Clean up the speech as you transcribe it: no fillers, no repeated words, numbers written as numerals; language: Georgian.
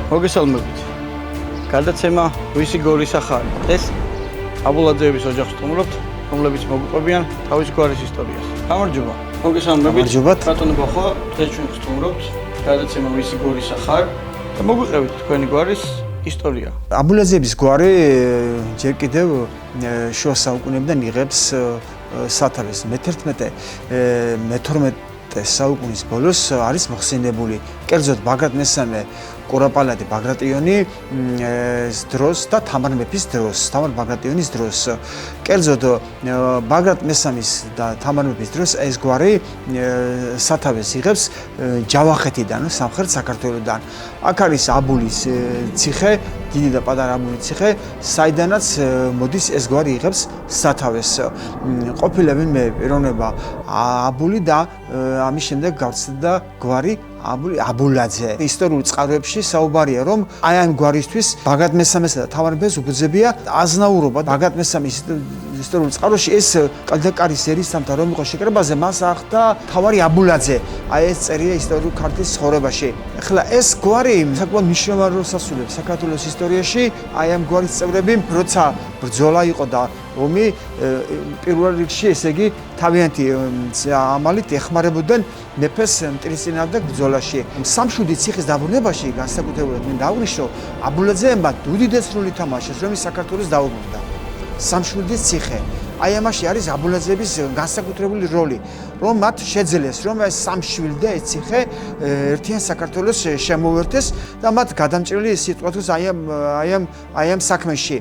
მოგესალმებით. გადაცემა ვისი გორის ახალი. ეს აბულაძეების ოჯახს სტუმრობთ, რომლებიც მოგვიყვებიან თავის გვარის ისტორიას. გამარჯობა. მოგესალმებით. ბატონო ბახო, დღეს ჩვენ სტუმრობთ გადაცემა ვისი გორის ახალი და მოგვიყვებით თქვენი გვარის ისტორია. აბულაძეების გვარი ჯერ კიდევ შუა საუკუნეებიდან იღებს სათავეს. მე-11 საუკუნის ბოლოს არის მოხსენებული კერძოდ ბაგრატ მესამე კურაპალატი ბაგრატიონი დროს და თამარ მეფის დროს, თამარ ბაგრატიონის დროს. კერძოდ ბაგრატ მესამის და თამარ მეფის დროს ეს გვარი სათავეს იღებს ჯავახეთიდან, სამხრეთ საქართველოსთან. აქ არის აბულის ციხე, დიდი და პატარა აბულის ციხე, საიდანაც მოდის ეს გვარი იღებს სათავეს. ყოფილა ვინმე პიროვნება აბული და ამის შემდეგ გავრცელდა გვარი აბულაძე. ისტორიულ წყაროებში საუბარია, რომ აი ამ გვარისთვის ბაგრატ მესამესა და თამარ მეფეს უბრძებია აზნაურობა. ბაგრატ მესამის ისტორიულ წყაროში ეს კალდაკარის ერისთავთა რომ იყო შეკრებაზე, მას ახდა თავარი აბულაძე. აი ეს წერია ისტორიულ ქართლის ცხოვრებაში. ახლა ეს გვარი საკმაოდ მნიშვნელოვან როლს ასრულებს საქართველოს ისტორიაში. აი ამ გვარის წევრები, როცა ბრძოლა იყო და ომი პირველ რიგში, ესე იგი თავიანთი ამალით ეხმარებოდნენ მეფეს მტრისწინავდა ბრძოლაში. სამშვიდი ციხის დაბრუნებაში განსაკუთრებულად მინდა აღვნიშნო, აბულაძეებმა უდიდეს როლი თამაშეს, რომ საქართველოს დაუბრუნდა. სამშვიდის ციხე. აი ამაში არის აბულაძეების განსაკუთრებული როლი, რომ მათ შეძლეს, რომ ეს სამშვილდე და ეს ციხე ერთიან საქართველოს შემოუერთეს და მათ გადამჭრელი სიტყვა თუს აი ამ საქმეში.